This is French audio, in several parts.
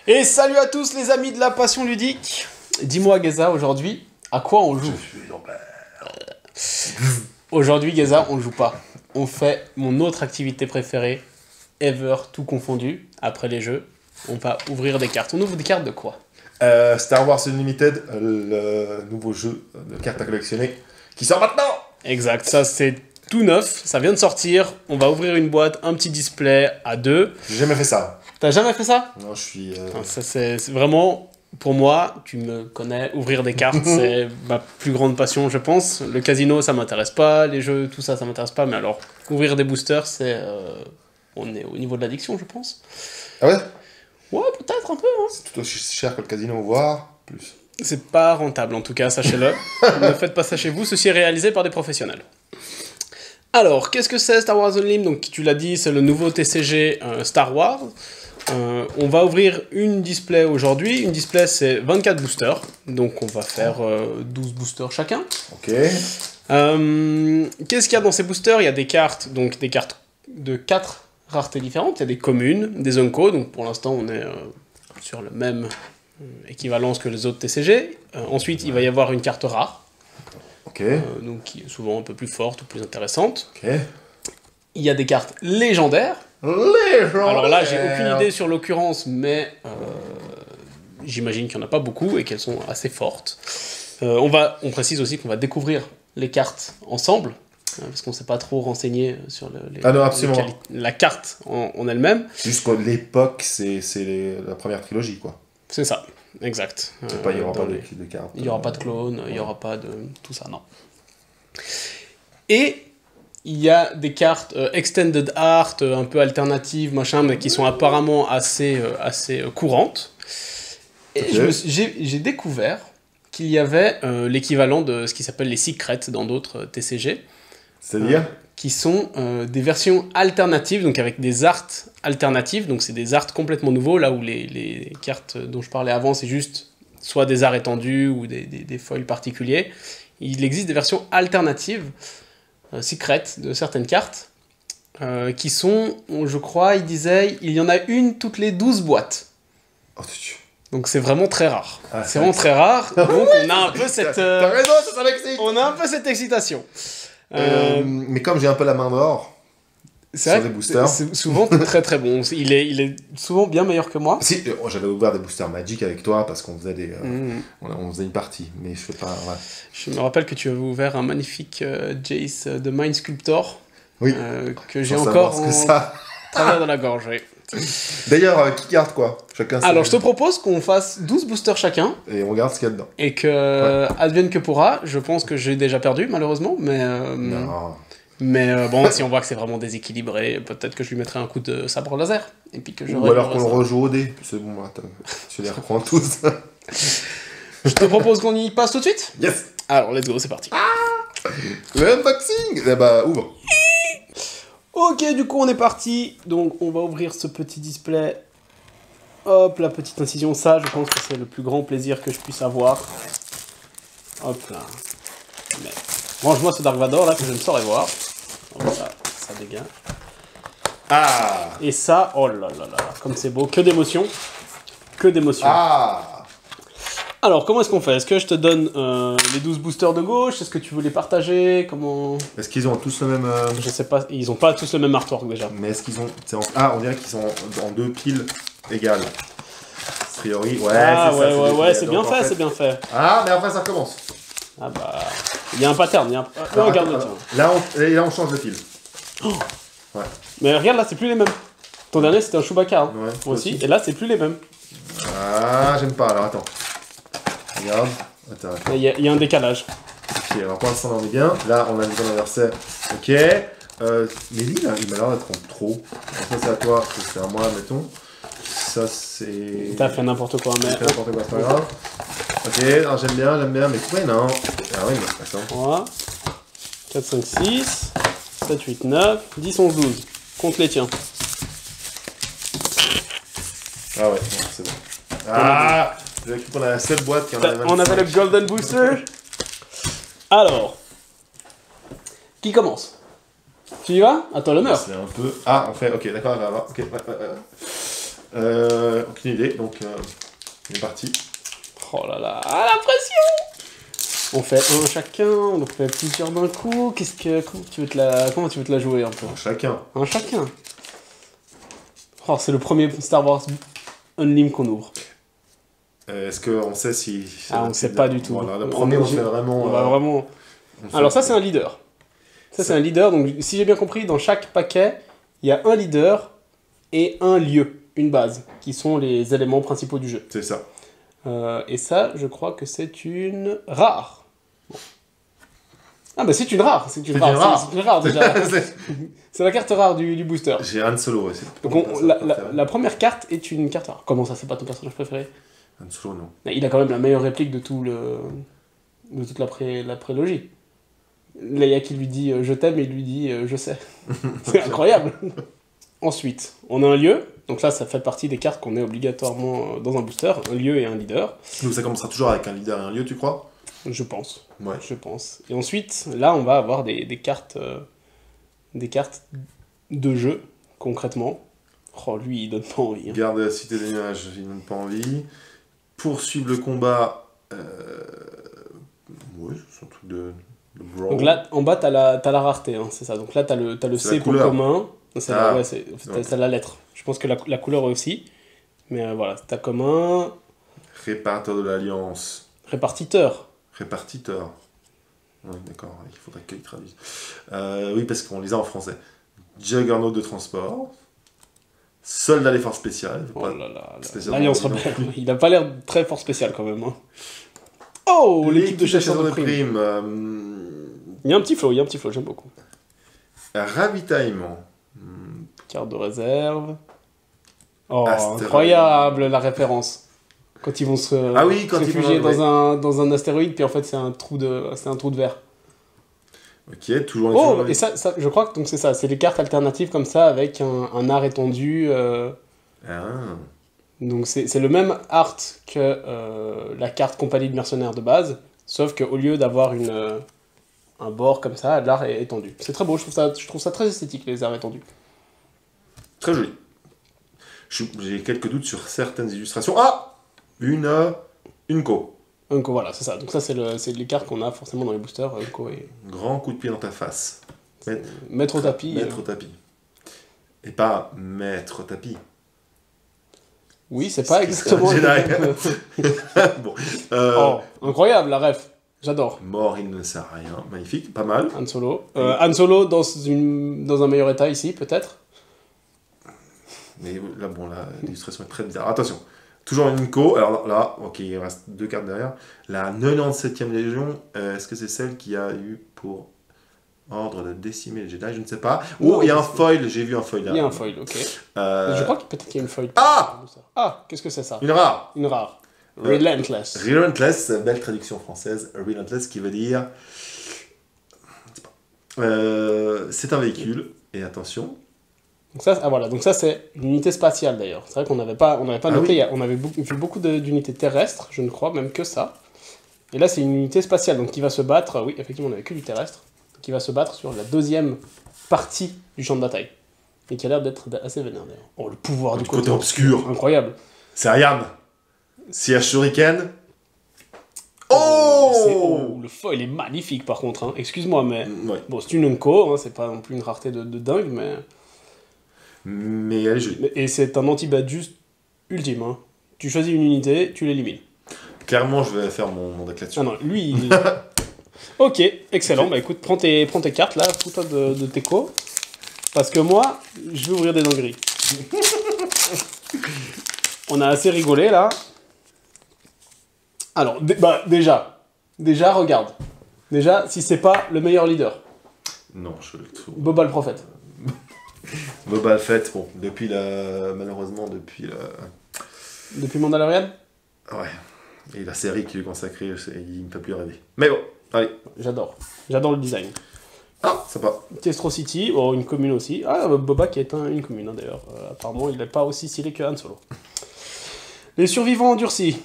Et salut à tous les amis de la passion ludique. Dis-moi Geza, aujourd'hui, à quoi on joue? Aujourd'hui Geza, on joue pas. On fait mon autre activité préférée, ever, tout confondu, après les jeux. On va ouvrir des cartes. On ouvre des cartes de quoi? Star Wars Unlimited, le nouveau jeu de cartes à collectionner, qui sort maintenant. Exact, ça c'est tout neuf, ça vient de sortir. On va ouvrir une boîte, un petit display à deux. J'ai jamais fait ça. T'as jamais fait ça? Non, je suis... Enfin, ça c'est vraiment, pour moi, tu me connais, ouvrir des cartes, c'est ma plus grande passion, je pense. Le casino, ça m'intéresse pas, les jeux, tout ça, ça m'intéresse pas. Mais alors, ouvrir des boosters, c'est... on est au niveau de l'addiction, je pense. Ah ouais? Ouais, peut-être un peu, hein. C'est tout aussi cher que le casino, voire plus. C'est pas rentable, en tout cas, sachez-le. Ne faites pas ça chez vous, ceci est réalisé par des professionnels. Alors, qu'est-ce que c'est Star Wars Unlimited? Donc, tu l'as dit, c'est le nouveau TCG Star Wars. On va ouvrir une display aujourd'hui. Une display, c'est 24 boosters. Donc, on va faire 12 boosters chacun. Ok. Qu'est-ce qu'il y a dans ces boosters? Il y a des cartes, donc des cartes de 4 raretés différentes. Il y a des communes, des Unco. Donc, pour l'instant, on est sur le même équivalence que les autres TCG. Ensuite, il va y avoir une carte rare. Ok. Donc, qui est souvent un peu plus forte ou plus intéressante. Ok. Il y a des cartes légendaires. Alors là, j'ai aucune idée sur l'occurrence, mais j'imagine qu'il n'y en a pas beaucoup et qu'elles sont assez fortes. On précise aussi qu'on va découvrir les cartes ensemble, parce qu'on ne s'est pas trop renseigné sur la carte en elle-même. Jusqu'à l'époque, c'est la première trilogie, quoi. C'est ça, exact. Il n'y aura pas de cartes. Il n'y aura pas de clones, il n'y aura pas de tout ça, non. Et il y a des cartes extended art, un peu alternatives, machin, mais qui sont apparemment assez courantes. Et okay. J'ai découvert qu'il y avait l'équivalent de ce qui s'appelle les secrets dans d'autres TCG. C'est-à-dire qui sont des versions alternatives, donc avec des arts alternatives. Donc c'est des arts complètement nouveaux, là où les cartes dont je parlais avant, c'est juste soit des arts étendus ou des foils particuliers. Il existe des versions alternatives, secrètes, de certaines cartes, qui sont, je crois, il disait, il y en a une toutes les 12 boîtes. Oh, donc c'est vraiment très rare. Ah, c'est vraiment très rare. Donc on a un peu cette... T'as raison, ça m'excite. On a un peu cette excitation. Mais comme j'ai un peu la main dehors, c'est vrai que c'est souvent très très bon. Il est souvent bien meilleur que moi. Si, j'avais ouvert des boosters Magic avec toi parce qu'on faisait on faisait une partie, mais je fais pas. Ouais. Je me rappelle que tu avais ouvert un magnifique Jace de Mind Sculptor. Oui. Que j'ai encore travers de la gorge. Oui. D'ailleurs, qui garde quoi? Chacun. Alors, je te propose qu'on fasse 12 boosters chacun. Et on regarde ce qu'il y a dedans. Et que, advienne que pourra, je pense que j'ai déjà perdu, malheureusement, mais... non. Mais bon, si on voit que c'est vraiment déséquilibré, peut-être que je lui mettrai un coup de sabre laser. Et puis que ou alors qu'on le rejoue au dé. C'est bon, attends. Je les reprends tous. Je te propose qu'on y passe tout de suite? Yes. Alors, let's go, c'est parti. Le unboxing. Eh bah, ouvre. Ok, du coup, on est parti. Donc, on va ouvrir ce petit display. Hop, la petite incision. Ça, je pense que c'est le plus grand plaisir que je puisse avoir. Hop là. Mais... range-moi ce Dark Vador là que je ne saurais voir. Hop, ça dégage. Ah. Et ça, oh là là là, comme c'est beau, que d'émotions. Que d'émotions. Ah. Alors, comment est-ce qu'on fait? Est-ce que je te donne les 12 boosters de gauche? Est-ce que tu veux les partager? Comment... Est-ce qu'ils ont tous le même... Je sais pas, ils ont pas tous le même artwork déjà. Mais est-ce qu'ils ont... Ah, on dirait qu'ils sont en deux piles égales. A priori, ouais, ah, c'est ouais, ça. C'est bien fait, c'est bien fait. Ah, mais après ça recommence. Ah bah... il y a un pattern, il y a un... Alors, regarde attends, là, on change de fil. Oh. Ouais. Mais regarde, là, c'est plus les mêmes. Ton dernier, c'était un Chewbacca. Hein. Ouais, moi aussi. Et là, c'est plus les mêmes. Ah, j'aime pas, alors attends. Regarde. Attends. Il y a un décalage. Ok, alors pour l'instant, on est bien. Là, on a mis ton anniversaire. Ok. Mais lui, là, il m'a l'air d'être en trop. Ça, c'est à toi, c'est à moi, mettons. Ça, c'est... T'as fait n'importe quoi, mais... n'importe quoi, c'est pas grave. Ok, alors j'aime bien, mais ouais, non. Ah oui, mais attends. 3, 4, 5, 6, 7, 8, 9, 10, 11, 12. Compte les tiens. Ah ouais, c'est bon. Ah, j'ai cru qu'on avait 7 boîtes qui en avaient 25. On avait le Golden Booster. Alors, qui commence? Tu y vas? À toi l'honneur. C'est un peu... Ah, on fait... Ok, d'accord, on va voir. Ok, Aucune idée, donc on est parti. Oh là là, ah, la pression! On fait un chacun, on fait plusieurs d'un coup. Comment tu veux te la jouer un peu? Chacun. Un chacun. Oh, c'est le premier Star Wars Unlim qu'on ouvre. Est-ce qu'on sait si... On sait pas du tout. Voilà, le premier, on fait vraiment... On va vraiment... Alors ça, c'est un leader. Ça, c'est un leader. Donc, si j'ai bien compris, dans chaque paquet, il y a un leader et un lieu, une base, qui sont les éléments principaux du jeu. C'est ça. Et ça, je crois que c'est une rare. Bon. Ah bah c'est une rare. C'est une rare déjà. C'est la carte rare du booster. J'ai Han Solo aussi. Donc la première carte est une carte rare. Comment ça, c'est pas ton personnage préféré? Han Solo, non. Il a quand même la meilleure réplique de toute la prélogie. Leia qui lui dit je t'aime et il lui dit je sais. C'est incroyable. Ensuite, on a un lieu. Donc là, ça fait partie des cartes qu'on est obligatoirement dans un booster. Un lieu et un leader. Donc ça commencera toujours avec un leader et un lieu, tu crois? Je pense. Ouais. Je pense. Et ensuite, là, on va avoir des cartes de jeu, concrètement. Oh, lui, il donne pas envie. Hein. Garde la cité des nuages, il donne pas envie. Poursuivre le combat. Oui, c'est un truc de brawl. Donc là, en bas, t'as la rareté, hein, c'est ça. Donc là, t'as le C pour commun. C'est la lettre. Je pense que la couleur aussi. Mais voilà, t'as commun. Réparateur de l'Alliance. Répartiteur. Répartiteur. Oui, d'accord, il faudrait qu'ils traduisent. Oui, parce qu'on les a en français. Juggernaut de transport. Soldat des forces spéciales. Oh là là. L'Alliance rebelle. Il a pas l'air très fort spécial quand même. Hein. Oh, l'équipe de chasseurs de primes. Il y a un petit flow, j'aime beaucoup. Ravitaillement. Carte de réserve. Oh, incroyable la référence. Quand ils vont se réfugier dans un astéroïde, puis en fait c'est un trou de verre. Ok, toujours les Oh, et ça, je crois que c'est ça, c'est des cartes alternatives comme ça avec un art étendu. Donc c'est le même art que la carte compagnie de mercenaires de base, sauf qu'au lieu d'avoir un bord comme ça, l'art est étendu. C'est très beau, je trouve ça très esthétique, les arts étendus. Très joli. J'ai quelques doutes sur certaines illustrations. Ah, une co. Unco, voilà, c'est ça. Donc ça, c'est les cartes qu'on a forcément dans les boosters. Unco et... Grand coup de pied dans ta face. Mettre au tapis. Mettre au tapis. Et pas mettre au tapis. Oui, c'est pas exactement... Bon. Oh, incroyable, la ref. J'adore. Mort, il ne sert à rien. Magnifique, pas mal. Han Solo. Han Solo dans un meilleur état ici, peut-être. Mais là, bon, l'illustration est très bizarre. Attention. Toujours une co. Alors là, ok, il reste 2 cartes derrière. La 97e Légion, est-ce que c'est celle qui a eu pour ordre de décimer les Jedi? Je ne sais pas. Oh, il y a un foil, j'ai vu un foil là. Il y a un foil, ok. Je crois qu'il peut-être qu'il y a une foil. Ah, qu'est-ce que c'est ça? Une rare. Une rare. Relentless. Relentless, belle traduction française. Relentless qui veut dire... c'est un véhicule, et attention... Donc ça c'est une unité spatiale d'ailleurs. C'est vrai qu'on n'avait pas noté, oui. On avait vu beaucoup d'unités terrestres, je ne crois même que ça. Et là c'est une unité spatiale, donc qui va se battre, oui effectivement on n'avait que du terrestre, qui va se battre sur la deuxième partie du champ de bataille. Et qui a l'air d'être assez vénère d'ailleurs. Oh, le pouvoir du côté obscur. Incroyable. C'est Ariane. Si Shuriken. Oh, le foil est magnifique par contre, hein. Excuse-moi mais... Ouais. Bon c'est une Unco, hein, c'est pas non plus une rareté de dingue mais... Mais elle est jolie. Et c'est un anti-Badjust ultime. Hein. Tu choisis une unité, tu l'élimines. Clairement, je vais faire mon deck là-dessus. Ah non, lui... Ok, excellent. Bah écoute, prends tes cartes là, fous-toi de tes co. Parce que moi, je vais ouvrir des dingueries. On a assez rigolé là. Alors, déjà, regarde. Déjà, si c'est pas le meilleur leader. Non, je le trouve. Boba le prophète. Boba Fett, bon, malheureusement, Depuis Mandalorian. Ouais, et la série qui lui est consacrée, il ne peut plus rêver. Mais bon, allez. J'adore le design. Ah, sympa. Testro City, une commune aussi. Ah, Boba qui est une commune, hein, d'ailleurs. Apparemment, il n'est pas aussi stylé que Han Solo. Les survivants endurcis.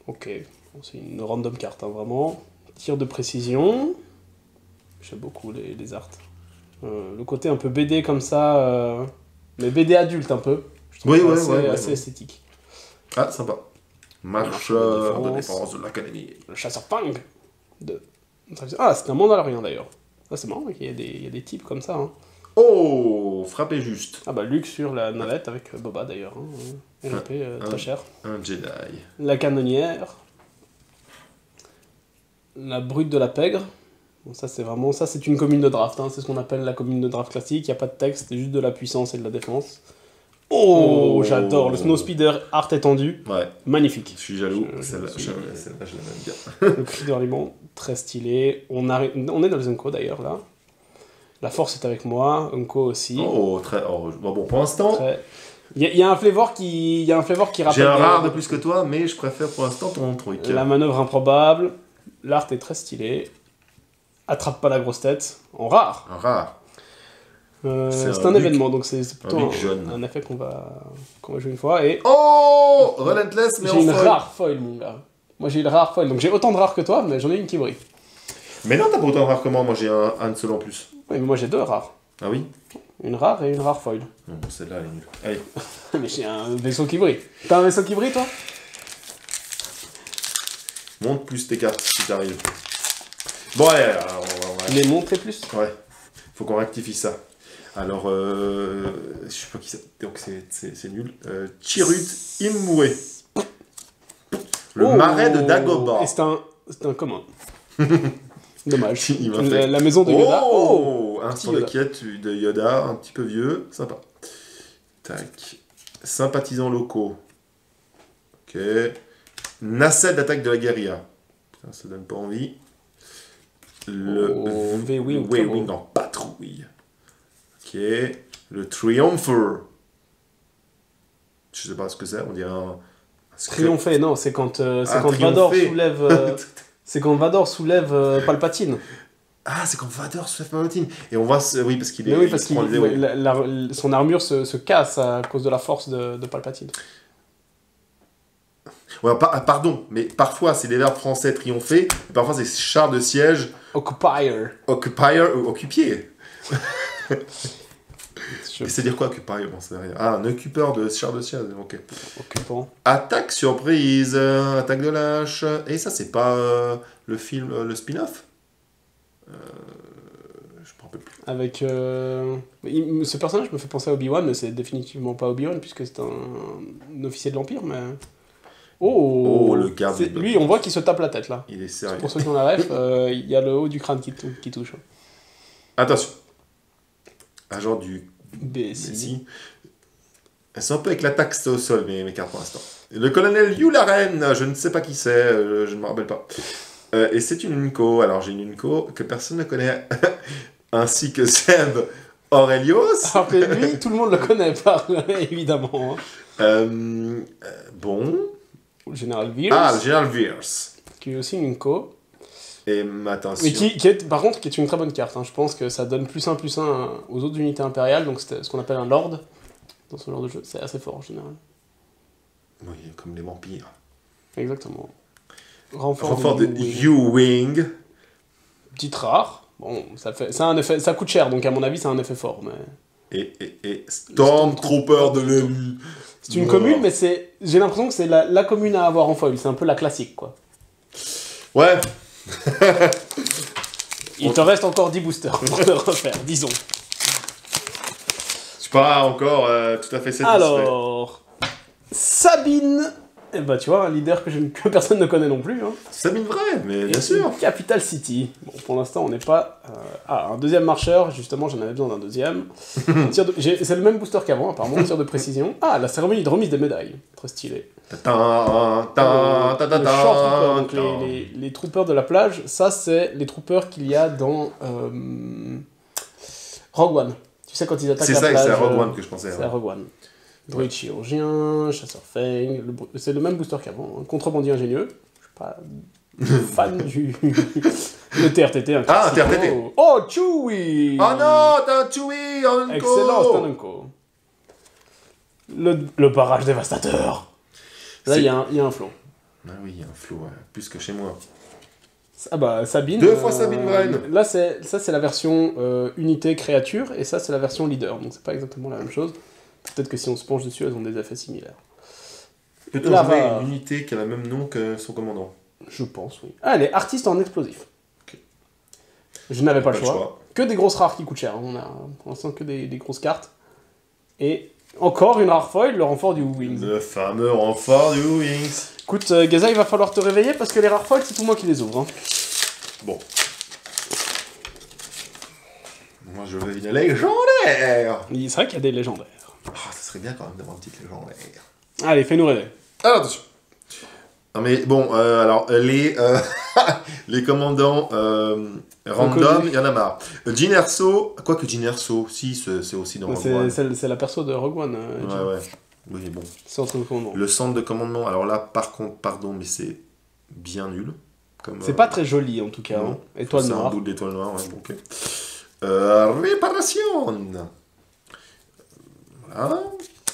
Ok, bon, c'est une random carte, hein, vraiment. Tir de précision. J'aime beaucoup les arts. Le côté un peu BD comme ça, mais BD adulte un peu. Je trouve Oui, ça ouais, assez ouais. esthétique. Ah, sympa. Marcheur de défense de l'académie. Le chasseur Pang de... Ah, c'est un Mandalorien d'ailleurs. Ça, c'est marrant qu'il y ait des types comme ça. Hein. Oh, frappé juste. Ah bah Luke sur la navette avec Boba d'ailleurs. Hein. Une épée très chère. Un Jedi. La canonnière. La brute de la pègre. Bon, ça c'est vraiment ça, c'est une commune de draft. Hein. C'est ce qu'on appelle la commune de draft classique. Il n'y a pas de texte, c'est juste de la puissance et de la défense. Oh, j'adore le Snowspeeder art étendu. Ouais. Magnifique. Je suis jaloux. Celle-là, je l'aime bien. Le cri d'Orlimon, très stylé. On est dans les Unco d'ailleurs là. La force est avec moi, Unco aussi. Oh, très. Oh, bon, pour l'instant. Très... Il y a un flavor qui rappelle. J'ai un rare de plus que toi, mais je préfère pour l'instant ton truc. La manœuvre improbable. L'art est très stylé. Attrape pas la grosse tête. En rare. Un rare. C'est un événement, donc c'est plutôt un effet qu'on va jouer une fois. Et oh, Relentless, mais j'ai une rare foil, mon gars. Moi j'ai une rare foil, donc j'ai autant de rares que toi, mais j'en ai une qui brille. Mais non, t'as pas autant de rares que moi j'ai un seul en plus. Oui, mais moi j'ai 2 rares. Ah oui? Une rare et une rare foil. Non, celle-là elle est nulle. Allez. Mais j'ai un vaisseau qui brille. T'as un vaisseau qui brille, toi? Monte plus tes cartes si t'arrives. Bon, allez, alors, on va... Les montrer plus? Ouais. Faut qu'on rectifie ça. Alors, je sais pas qui c'est. Donc c'est nul. Chirrut Imwe. Le marais de Dagobah. Et c'est un commun. Dommage. Il m'a fait... La maison de Yoda. Oh, un instant de Yoda. quête de Yoda, un petit peu vieux. Sympa. Tac. Sympathisants locaux. Ok. Nacelle d'attaque de la guérilla. Putain, ça donne pas envie. Le V-Wing en patrouille. Ok. Le Triumpher. Je sais pas ce que c'est, on dirait un... Triompher, non, c'est quand Vador soulève... c'est quand Vador soulève Palpatine. Ah, c'est quand Vador soulève Palpatine. Et on voit... Oui, parce qu'il est... Oui, parce que son armure se casse à cause de la force de Palpatine. Ouais, pardon, mais parfois c'est des verbes français triompher, et parfois c'est char de siège. Occupier. Occupier ou occupier. Et c'est dire quoi, occupier? Bon, c'est rien. Ah, un occupeur de char de siège, ok. Occupant. Attaque surprise, attaque de lâche. Et ça, c'est pas le film, le spin-off je me rappelle plus. Avec... ce personnage me fait penser à Obi-Wan, mais c'est définitivement pas Obi-Wan, puisque c'est un officier de l'Empire, mais... Oh, le garde. Lui, on voit qu'il se tape la tête, là. Il est sérieux. Pour ceux qui ont la ref, il y a le haut du crâne qui touche. Attention. Agent du BSI. Elles sont un peu avec l'attaque au sol, mes cartes pour l'instant. Le colonel Yularen, je ne sais pas qui c'est, je ne me rappelle pas. Et c'est une Unco. Alors j'ai une Unco que personne ne connaît, ainsi que Seb Aurelios. Alors que lui, tout le monde le connaît pas, évidemment. Bon. Le général Veers. Ah, le général Veers. Qui est aussi une Unco. Et attention. Mais qui est, par contre, qui est une très bonne carte. Hein. Je pense que ça donne +1/+1 aux autres unités impériales, donc c'est ce qu'on appelle un lord dans ce genre de jeu. C'est assez fort en général. Oui, comme les vampires. Exactement. Renfort de U-Wing. Petite rare. Bon, ça a un effet, ça coûte cher, donc à mon avis, c'est un effet fort. Mais... Et Stormtrooper de l'ennemi. C'est une commune, mais j'ai l'impression que c'est la commune à avoir en foil. C'est un peu la classique, quoi. Ouais. Il te reste encore 10 boosters pour te refaire, disons. Je suis pas encore tout à fait satisfait. Alors, Sabine, eh ben, tu vois, un leader que personne ne connaît non plus. Hein. Sabine Vraie, mais bien sûr. Capital City. Bon, pour l'instant, on n'est pas... un deuxième marcheur, justement, j'en avais besoin d'un deuxième. C'est le même booster qu'avant, apparemment, tir de précision. Ah, la cérémonie de remise des médailles. Très stylé. Le short trooper, donc les troopers de la plage, ça, c'est les troopers qu'il y a dans Rogue One. Tu sais, quand ils attaquent la plage... C'est à Rogue One que je pensais. C'est à Rogue One. Druide chirurgien, chasseur feng, c'est le même booster qu'avant. Hein. Contrebandier ingénieux. Je suis pas fan du... Le TRTT. Un TRTT. Oh, Chewie. Oh non, t'as un Chewie en Unco. Excellent, c'est un Unco. Le barrage dévastateur. Là, il y a un flow. Ah oui, il y a un flow, plus que chez moi. Ah bah, Sabine... 2 fois Sabine Wren. Là, ça, c'est la version unité créature, et ça, c'est la version leader. Donc, c'est pas exactement la même chose. Peut-être que si on se penche dessus, elles ont des effets similaires. Peut-on Là, jouer va. une unité qui a le même nom que son commandant? Je pense, oui. Ah, elle est artiste en explosif. Ok. Je n'avais pas le Pas le choix. choix. Que des grosses rares qui coûtent cher. On a pour l'instant que des grosses cartes. Et encore une rare foil, le renfort du Wings. Le fameux renfort du Wings. Écoute, Gaza, il va falloir te réveiller parce que les rares foils, c'est tout moi qui les ouvre. Hein. Bon. Moi, je veux une légendaire. C'est vrai qu'il y a des légendaires. Ah, ça serait bien quand même d'avoir une petite légendaire. Allez, fais-nous rêver. Alors, attention. Non mais bon, alors les les commandants random, il y en a marre. Jyn Erso, quoique Jyn Erso, si c'est aussi dans Rogue One. C'est la perso de Rogue One. Jyn. Ouais. Oui, bon. C'est entre le commandement. Le centre de commandement, alors là, par contre, pardon, mais c'est bien nul. C'est pas très joli en tout cas. non. Hein. Étoile C'est un noire. bout d'étoile noire, ouais, bon, ok. Réparation. Voilà.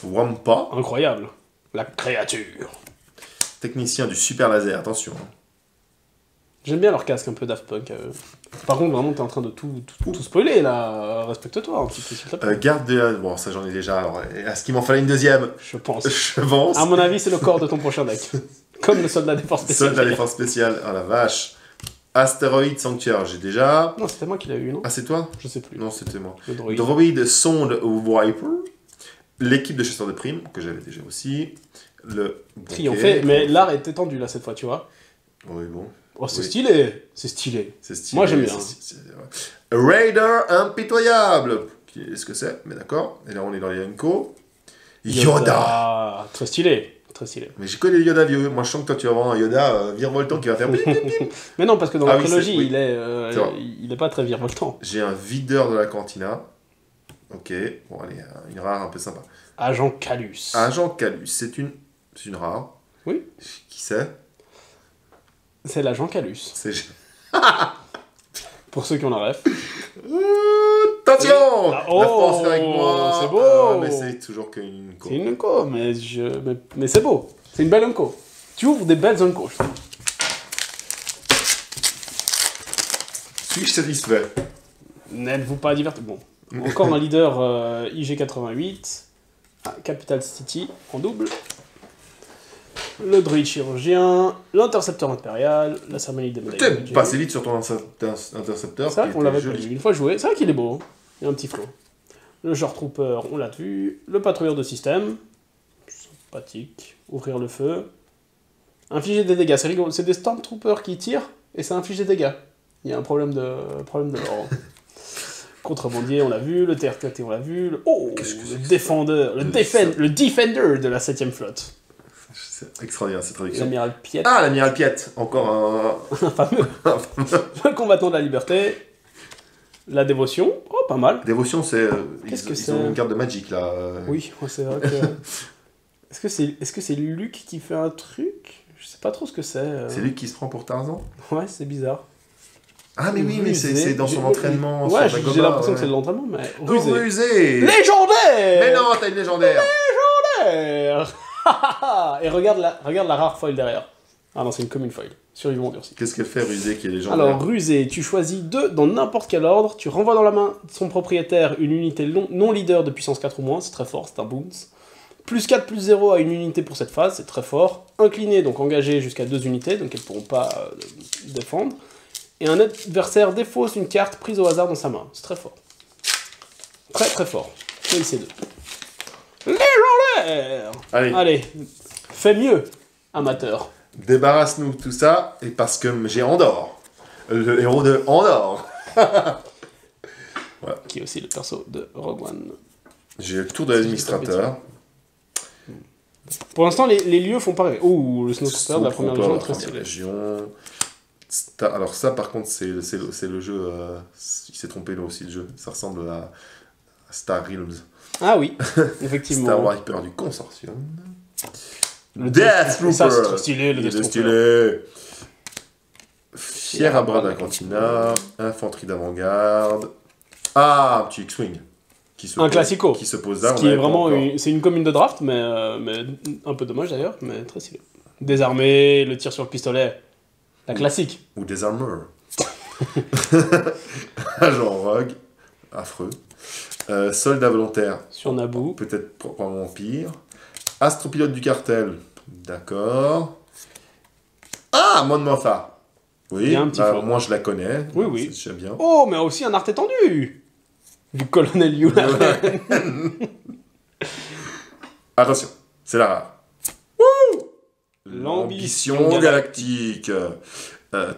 Wampa, Incroyable. La créature. technicien du super laser, attention. J'aime bien leur casque un peu Daft Punk. Par contre, vraiment, t'es en train de tout spoiler là. Respecte-toi un petit peu, s'il te plaît. Garde de... Bon, ça j'en ai déjà. Alors, est-ce qu'il m'en fallait une deuxième? Je pense. Je pense. À mon avis, c'est le corps de ton prochain deck. Comme le soldat défense spécial. Soldat défense spéciale. Ah la vache. Astéroïde sanctuaire, j'ai déjà. Non, c'était moi qui l'ai eu, non? Ah, c'est toi? Je sais plus. Non, c'était moi. Le droïde. Droïde sonde Viper. L'équipe de chasseurs de primes, que j'avais déjà aussi. Le Triomphé, mais l'art est étendu là cette fois, tu vois. Oui, bon. Oh, c'est Oui. stylé. C'est stylé. C'est stylé. Moi, j'aime bien. Ouais. Raider impitoyable. Qu'est-ce que c'est? Mais d'accord. Et là, on est dans les Yonko. Yoda. Très stylé. Très stylé. Mais j'ai connu les Yoda vieux. Moi, je sens que toi, tu vas avoir un Yoda virevoltant qui va faire bip, bip, bip. Mais non, parce que dans Ah la oui, trilogie, c'est- oui. C'est vrai. il est pas très virevoltant. J'ai un videur de la cantina. Ok. Bon, allez, une rare un peu sympa. Agent Calus. Agent Calus. C'est une rare. Oui. Qui c'est? C'est l'agent Calus. C'est... Pour ceux qui ont la ref. Attention! Ah, La force est avec oh, moi. c'est beau. Mais c'est toujours qu'une co. C'est une unco, mais c'est beau. C'est une belle unco. Tu ouvres des belles uncos, je trouve. Suis-je satisfait? N'êtes-vous pas diverti? Bon. Encore un leader IG88. Ah, Capital City en double. Le druide chirurgien. L'intercepteur impérial. La cérémonie des médailles. T'es passé vite sur ton intercepteur. C'est vrai qui qu'on était l'avait joli. pas vu. Une fois joué. C'est vrai qu'il est beau. Hein. Il y a un petit flow. Le genre trooper, on l'a vu. Le patrouilleur de système. Sympathique. Ouvrir le feu. Infliger des dégâts. C'est rigolo. C'est des stormtroopers qui tirent et ça inflige des dégâts. Il y a un problème de l'ordre. Contrebandier, on l'a vu. Le TRTT, on l'a vu. Qu'est-ce que c'est Le que défendeur. Le defender de la 7ème flotte. C'est extraordinaire cette traduction. L'amiral Piet. Ah, l'amiral Piet. Encore un... Un fameux. Le combattant de la liberté. La dévotion. Oh, pas mal. Dévotion, c'est... Qu'est-ce que ils c'est? ont une carte de Magic, là. Oui, ouais, c'est vrai que... Est-ce que c'est Luke qui fait un truc? Je sais pas trop ce que c'est. C'est lui qui se prend pour Tarzan? Ouais, c'est bizarre. Ah, mais oui, mais Rusé. c'est dans son entraînement. Ouais, sur j'ai Dagobah, l'impression que ouais. c'est de l'entraînement, mais Oh, rusé. rusé. Légendaire! Mais non, t'as une légendaire. Légendaire! Et regarde la rare foil derrière. Ah non, c'est une commune foil. Survivant durci. Qu'est-ce qu'elle fait, rusé, qui est légendaire? Alors, rusé, tu choisis 2 dans n'importe quel ordre, tu renvoies dans la main de son propriétaire une unité non leader de puissance 4 ou moins, c'est très fort, c'est un bounce. Plus 4, plus 0 à une unité pour cette phase, c'est très fort. Incliné, donc engagé jusqu'à 2 unités, donc elles ne pourront pas défendre. Et un adversaire défausse une carte prise au hasard dans sa main, c'est très fort. Très très fort. Choisissez 2. Légendaire! Allez, fais mieux, amateur. Débarrasse-nous de tout ça, et parce que j'ai Andorre. Le héros de Andorre. Voilà. Qui est aussi le perso de Rogue One. J'ai le tour de l'administrateur. Pour l'instant, les lieux font pas rêver. Ouh, le Snowtrooper de la première légion, très stylé. Légion. Alors ça, par contre, c'est le jeu... il s'est trompé là aussi, le jeu. Ça ressemble à Star Realms. Ah oui, effectivement. Star Viper du consortium. Le Death Trooper. Ça, c'est trop stylé, le Il est Death Trooper. stylé. Fier à bras de la cantina. Infanterie d'avant-garde. Ah, un petit X-Wing. Un classico. Qui se pose là. Ce qui est vraiment c'est une commune de draft, mais un peu dommage d'ailleurs, mais très stylé. Désarmé, le tir sur le pistolet, la classique. Ou des armeurs. Agent Rogue. Affreux. Soldat volontaire. Sur Naboo. Peut-être probablement pire. Astropilote du cartel. D'accord. Ah, Mon Mothma. Oui, Il y a un petit fort. moi je la connais. Oui, donc oui. C'est déjà bien. Oh, mais aussi un art étendu du colonel Yularen. Attention, c'est la rare. L'ambition galactique.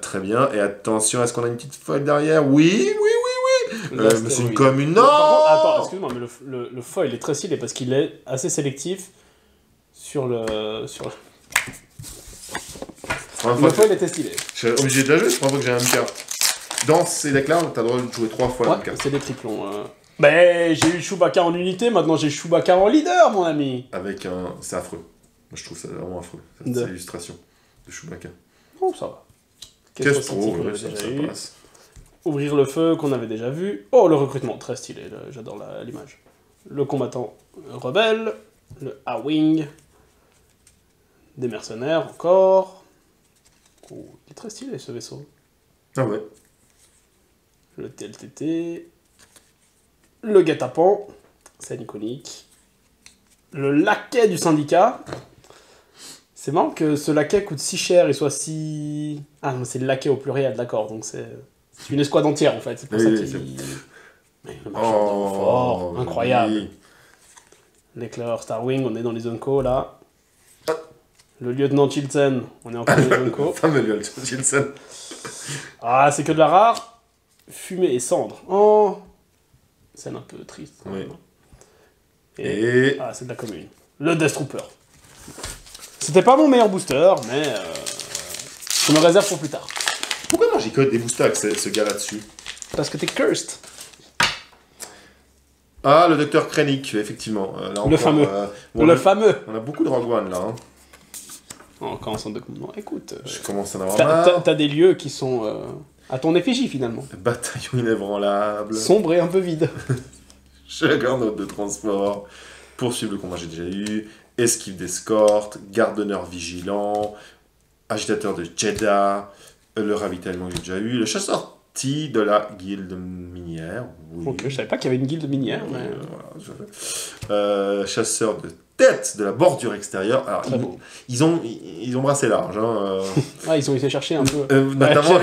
Très bien. Et attention, est-ce qu'on a une petite foil derrière? Oui. Mais c'est une commune. Non. Attends, excuse-moi, mais le foil est très stylé parce qu'il est assez sélectif sur le. Le foil était stylé. Je suis obligé de la jouer, c'est pas fois que j'ai un carte. Dans ces decks-là, t'as le droit de jouer 3 fois la même carte. C'est des triplons. Mais j'ai eu Chewbacca en unité, maintenant j'ai Chewbacca en leader, mon ami. Avec un. C'est affreux. Moi je trouve ça vraiment affreux. Cette illustration de Chewbacca. Oh, ça va. Qu'est-ce qu'on déjà passe. Ouvrir le feu qu'on avait déjà vu. Oh, le recrutement, très stylé, j'adore l'image. Le combattant rebelle, le A-Wing, des mercenaires encore. Oh, il est très stylé ce vaisseau. Ah ouais. Le TLTT, le guet-apens, scène iconique, le laquais du syndicat. C'est marrant que ce laquais coûte si cher et soit si... Ah, mais c'est le laquais au pluriel, d'accord, donc c'est une escouade entière en fait, c'est pour ça qu'il... Mais le marchand fort, incroyable. Oui. L'éclaireur Starwing, on est dans les Unco là. Ah. Le lieutenant Chilton, on est encore dans les Unco. Le fameux lieutenant Chilton. Ah, c'est que de la rare. Fumée et cendre. Oh, scène un peu triste. Oui. Et... Ah, c'est de la commune. Le Death Trooper. C'était pas mon meilleur booster, mais je me réserve pour plus tard. Pourquoi moi j'ai que des boosters avec ce gars là-dessus? Parce que t'es cursed. Ah, le docteur Krennic, effectivement. Là, le fameux. Le fameux. On a beaucoup de Rogue One là. Hein. On commence en document. Écoute. Je commence à en avoir marre. T'as des lieux qui sont à ton effigie finalement. Bataillon inébranlable. Sombre et un peu vide. Juggernaut de transport. Poursuivre le combat, j'ai déjà eu. Esquive d'escorte. Gardeneur vigilant. Agitateur de Jeddah. Le ravitaillement, j'ai déjà eu. Le chasseur de la guilde minière. Oui. Ok, je savais pas qu'il y avait une guilde minière. Mais... Voilà, chasseur de tête de la bordure extérieure. Alors, ils ont brassé large. Hein, Ah, ils ont été chercher un peu. Notamment,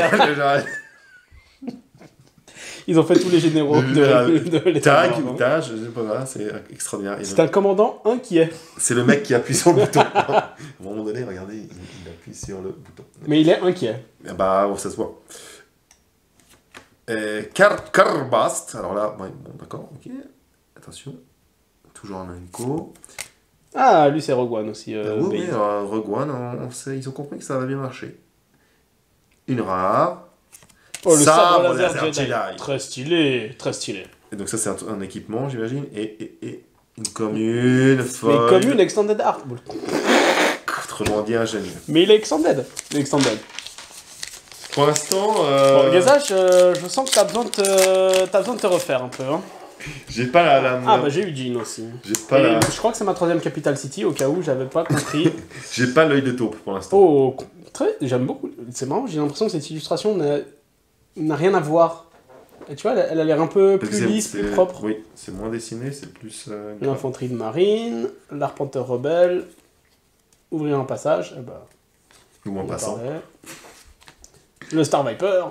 ils ont fait tous les généraux de l'état. Tag, je sais pas, c'est extraordinaire. C'est un commandant inquiet. C'est le mec qui appuie sur le bouton. À un moment donné, regardez, il appuie sur le bouton. Mais il est inquiet. Bah, ça se voit. Carbast, alors là, bon, d'accord, ok. Attention, toujours un Unco. Ah, lui c'est Rogue One aussi. Oui, Rogue One, on sait, ils ont compris que ça va bien marcher. Une rare. Oh, le sabre laser Jedi. Très stylé, très stylé. Et donc ça c'est un équipement, j'imagine. Et une commune, folle. Mais commune Extended Art. Autrement dit, ingénieux. Mais il est Extended. Pour l'instant... Bon, Gazage, je sens que t'as besoin de te refaire un peu. Hein. J'ai pas la... Ah bah j'ai eu Jean aussi. Je crois que c'est ma 3ème Capital City, au cas où j'avais pas compris. J'ai pas l'œil de taupe pour l'instant. Oh, j'aime beaucoup. C'est marrant, j'ai l'impression que cette illustration n'a rien à voir. Et tu vois, elle a l'air un peu plus lisse, plus propre. Oui, c'est moins dessiné, c'est plus... L'infanterie de marine, l'arpenteur rebelle, ouvrir un passage, ou en passant. Le Star Viper,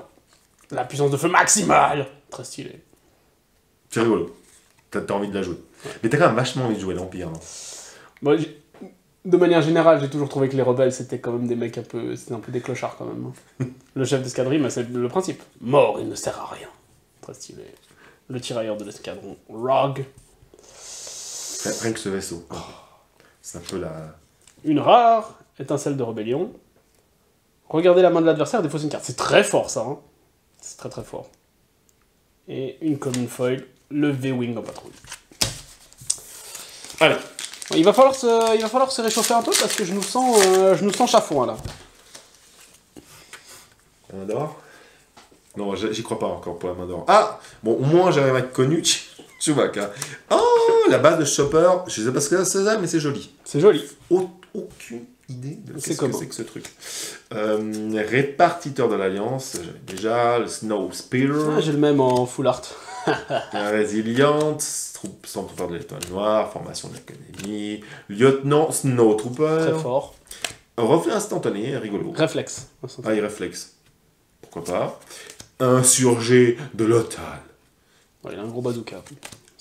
la puissance de feu maximale, très stylé. C'est rigolo. T'as envie de la jouer. Ouais. Mais t'as quand même vachement envie de jouer l'Empire. Bon, de manière générale, j'ai toujours trouvé que les rebelles, c'était quand même des mecs c'était un peu des clochards quand même. Hein. Le chef d'escadrille, c'est le principe. Mort, il ne sert à rien. Très stylé. Le tirailleur de l'escadron, Rogue. Rien que ce vaisseau. Oh. C'est un peu la... Une rare, étincelle de rébellion. Regardez la main de l'adversaire et défausser une carte. C'est très fort ça. Hein. C'est très très fort. Et une commune foil, le V-Wing en patrouille. Allez. Il va falloir se réchauffer un peu parce que je nous sens chafouin là. La main d'or? Non, j'y crois pas encore pour la main d'or. Ah! Bon, au moins j'avais un mec connu, Chewbacca. Oh, la base de Chopper, je sais pas ce que c'est ça, mais c'est joli. C'est joli. Aucune idée de ce que c'est que ce truc. Répartiteur de l'Alliance, j'avais déjà le Snow Speeder. Ah, j'ai le même en full art. Résiliente, Stormtrooper de l'étoile noire, formation de l'académie, lieutenant Snowtrooper. Très fort. Reflet instantané, rigolo. Réflexe. Ah, il réflexe. Pourquoi pas. Insurgé de l'OTAN. Ouais, il a un gros bazooka.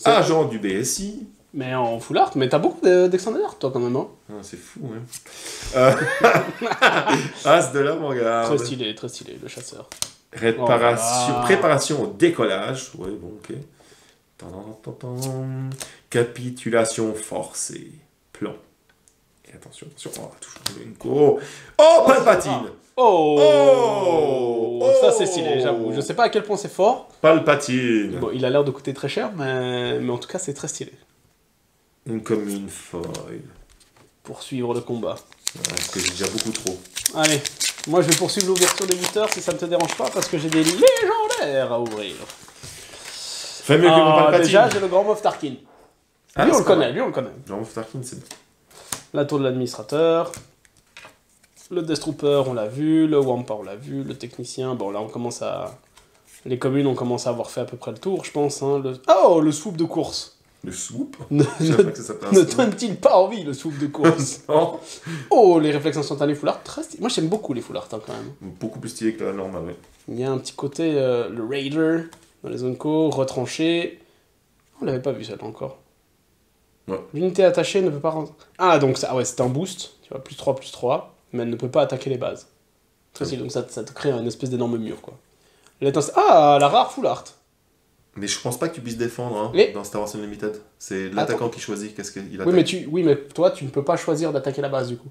Agent du BSI. Mais en full art, mais t'as beaucoup d'extended art, toi, quand même, hein. Ah, c'est fou, hein. As de l'avant-garde. Très stylé, le chasseur. Réparation, Oh là. préparation au décollage. Ouais, bon, ok. Capitulation forcée. Plan. Et attention, on va toucher une co. Oh, Palpatine. Oh, Oh. ça c'est stylé, j'avoue. Je sais pas à quel point c'est fort. Palpatine. Bon, il a l'air de coûter très cher, mais en tout cas, c'est très stylé. Une commune foil. Pour suivre le combat. Parce que j'ai déjà beaucoup trop. Allez, moi je vais poursuivre l'ouverture des boosters si ça ne te dérange pas, parce que j'ai des légendaires à ouvrir. Fais mieux que mon Palpatine. Déjà, j'ai le Grand Moff Tarkin. Ah, Lui, on c'est le pas connaît, mal. lui, on le connaît. Jean Tarkin, c'est bien. La tour de l'administrateur. Le Death Trooper, on l'a vu. Le Wampa, on l'a vu. Le technicien, bon là, on commence à... Les communes, on commence à avoir fait à peu près le tour, je pense. Hein. Oh, le swoop de course. Le swoop. Ne, Je savais pas que ça s'appelait un ne swoop. donne-t-il pas envie, le swoop de course? Non. Oh, les réflexes instantanés full art, très stylé. Moi, j'aime beaucoup les full art, hein, quand même. Beaucoup plus stylé que la normale, ouais. Il y a un petit côté, le Raider, dans les zones co, retranché. On l'avait pas vu, celle-là, encore. Ouais. L'unité attachée ne peut pas rentrer... Ah, donc ça, ah ouais, c'est un boost, tu vois, +3/+3, mais elle ne peut pas attaquer les bases. Très stylé, donc ça te crée une espèce d'énorme mur, quoi. Ah, la rare full art. Mais je pense pas que tu puisses défendre hein, Mais- dans Star Wars Unlimited. C'est l'attaquant qui choisit qu'est-ce qu'il attaque. Oui, mais toi, tu ne peux pas choisir d'attaquer la base, du coup.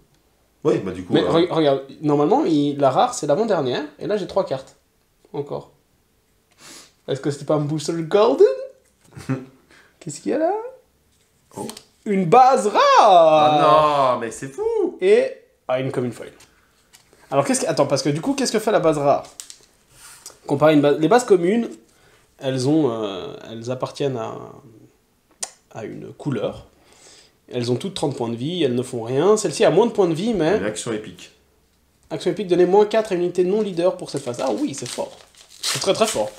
Oui, bah du coup. Mais regarde, normalement, la rare, c'est l'avant-dernière, et là, j'ai 3 cartes. Encore. Est-ce que c'était pas un booster golden? Qu'est-ce qu'il y a là? Oh. Une base rare! Ah non, mais c'est fou! Et une commune foil. Alors, attends, parce que du coup, qu'est-ce que fait la base rare? Comparé à une base... Les bases communes, elles appartiennent à une couleur. Elles ont toutes 30 points de vie, elles ne font rien. Celle-ci a moins de points de vie, mais... Une action épique. Action épique, donnez -4 à une unité non leader pour cette phase. Ah oui, c'est fort. C'est très très fort.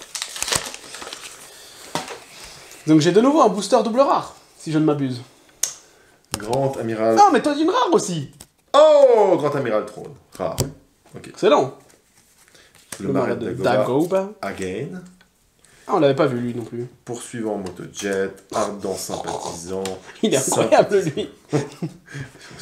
Donc j'ai de nouveau un booster double rare, si je ne m'abuse. Grand amiral. Ah, mais toi d'une rare aussi! Oh! Grand amiral trône. Rare. Ok. Excellent. Le marais de Dagobah. Dagoba. Again. Ah, on l'avait pas vu lui non plus. Poursuivant motojet. Ardent sympathisant. Il est incroyable lui.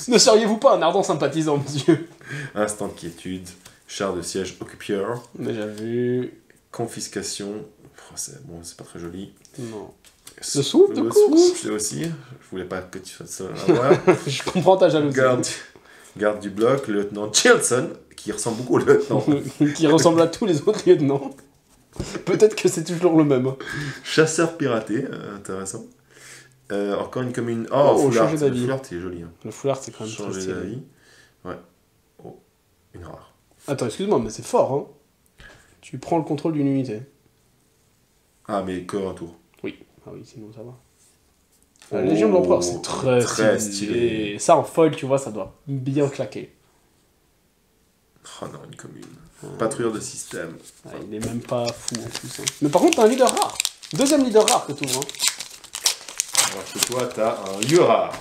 Ne seriez-vous pas un ardent sympathisant, monsieur? Instant de quiétude. Char de siège occupier. Déjà vu. Confiscation. Oh, bon, c'est pas très joli. Non. Le swoop de Le course. swoop, je l'ai aussi. Je voulais pas que tu fasses ça. Voilà. Je comprends ta jalousie. Garde du bloc, le lieutenant Chilson, qui ressemble beaucoup au lieutenant. Qui ressemble à tous les autres lieutenants. Peut-être que c'est toujours le même. Chasseur piraté, intéressant. Encore une commune. Oh, full art. changer d'avis. Le full art, il est joli. Hein. Le foulard, c'est quand même très Changer stylé. d'avis. Ouais. Oh, une rare. Attends, excuse-moi, mais c'est fort, hein. Tu prends le contrôle d'une unité. Ah, mais que un tour. Oui. Ah oui, sinon ça va. La Légion de l'Empereur, c'est très stylé. Ça, en foil, tu vois, ça doit bien claquer. Oh non, une commune. Patrouilleur de système. Ah, il est même pas fou en plus. Hein. Mais par contre, t'as un leader rare. Deuxième leader rare que tu ouvres. Hein. Alors que toi, t'as un lieu rare.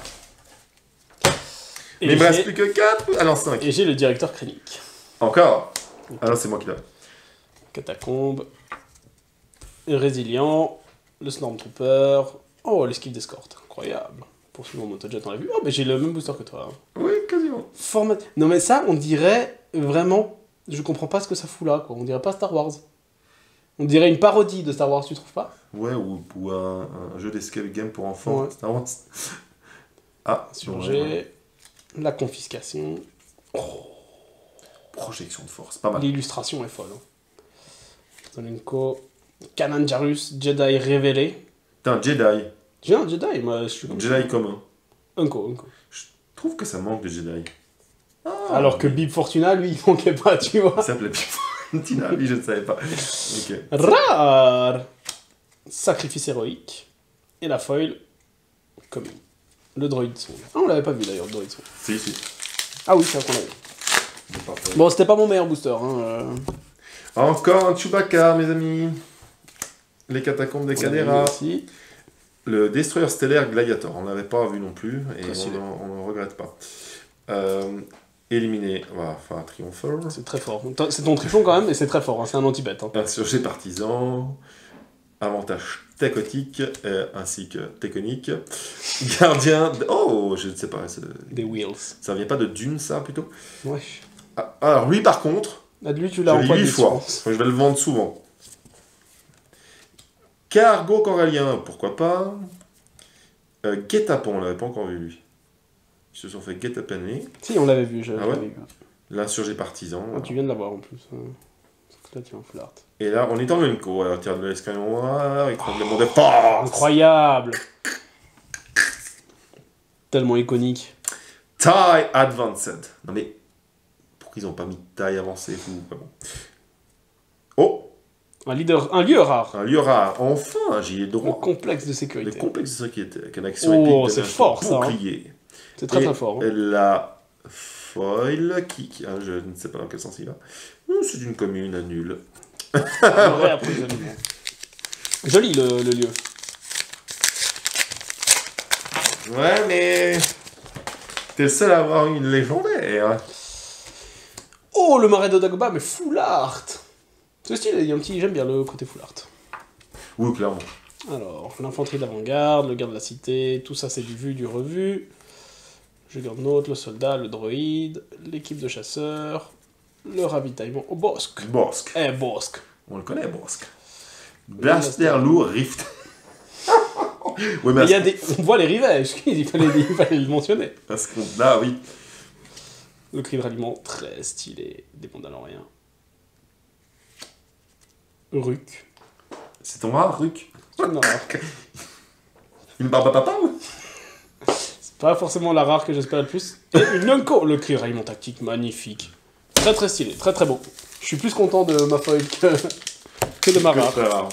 Et Mais il me reste j'ai- plus que 4. Ah non, 5. Et j'ai le directeur clinique. Encore. Ah non, c'est moi qui l'ai. Catacombe. Résilient. Le Stormtrooper. Oh, l'esquive d'escorte. Incroyable. Poursuivant motojet, on l'a vu. Oh, mais j'ai le même booster que toi. Hein. Oui, quasiment. Format... Non, mais ça, on dirait vraiment. Je comprends pas ce que ça fout là, quoi. On dirait pas Star Wars. On dirait une parodie de Star Wars, tu trouves pas? Ouais, ou un jeu d'escape game pour enfants. Ouais. Star Wars. Ah, Surgé. La confiscation. Projection de force, pas mal. L'illustration est folle. Hein. Zonenko. Kanan Jarrus, Jedi révélé. T'es un Jedi. J'ai un Jedi, moi je suis comme Jedi commun. Unko. Je trouve que ça manque de Jedi. Alors que Bib Fortuna, lui, il manquait pas, tu vois. Il s'appelait Tina, lui, je ne savais pas. Ok. Rare. Sacrifice héroïque. Et la foil. Commune. Le droïde son. Ah, on l'avait pas vu d'ailleurs, le droïde son. Si, si. Ah oui, c'est vrai qu'on l'a vu. Bon, c'était pas mon meilleur booster. Hein. Encore un Chewbacca, mes amis. Les catacombes des On l'avait Cadera. vu aussi. Le Destroyer stellaire Gladiator, on l'avait pas vu non plus, et Très stylé. on ne regrette pas. Éliminé, enfin Triomphal. C'est très fort. C'est ton trichon quand même, et c'est très fort. Hein. C'est un anti-bet. Hein. Insurgé partisan. Avantage tacotique, ainsi que téconique. Gardien. Oh, je ne sais pas. Des wheels. Ça vient pas de Dune, ça, plutôt? Ouais. Ah, alors, lui, par contre, Là, lui, tu je l'as en l'ai poids 8 de fois. Je vais le vendre souvent. Cargo corallien, pourquoi pas. Guet-apens, on l'avait pas encore vu, lui. Ils se sont fait guet-apener. Si, on l'avait vu. Ah ouais l'avais vu. L'insurgé partisan. Ah, tu viens de l'avoir en plus. Là, tu en flart. Et là, on est en Lenko. Alors, tire de l'escalier noir, il prend le monde de force. Incroyable. Tellement iconique. TIE Advanced. Non mais, pourquoi ils ont pas mis TIE avancé ou pas bon. Oh, Un lieu rare. un lieu rare. Enfin, j'y ai Le droit. complexe de Le sécurité. complexe de sécurité, avec une action Oh, épique. c'est de fort, ça, hein. bouclier. C'est très Et très fort. Hein. La foil, je ne sais pas dans quel sens il va. C'est une commune à nul. Vrai approvisionnement. Joli le lieu. Ouais, mais... T'es le seul à avoir une légendaire. Oh, le marais de Dagobah, mais full art. C'est stylé, il y a un petit... J'aime bien le côté full art. Oui, clairement. Alors, l'infanterie d'avant-garde, le garde de la cité, tout ça c'est du vu, du revu. Je garde note, le soldat, le droïde, l'équipe de chasseurs, le ravitaillement au Bosque. Bosque. Bosque. On le connaît, Bosque. Blaster lourd, Rift. Oui, mais Il y a des... On voit les rivets, il fallait le mentionner. parce qu'on... Là, oui. Le cri de ralliement, très stylé, des Mandaloriens. Ruc. C'est ton rare, Ruc. Non, Une barbe à papa ou... c'est pas forcément la rare que j'espère le plus. Et une Yonko, le cri de ralliement tactique, magnifique. Très très stylé, très très beau. Je suis plus content de ma foil que de ma rare. Très rare.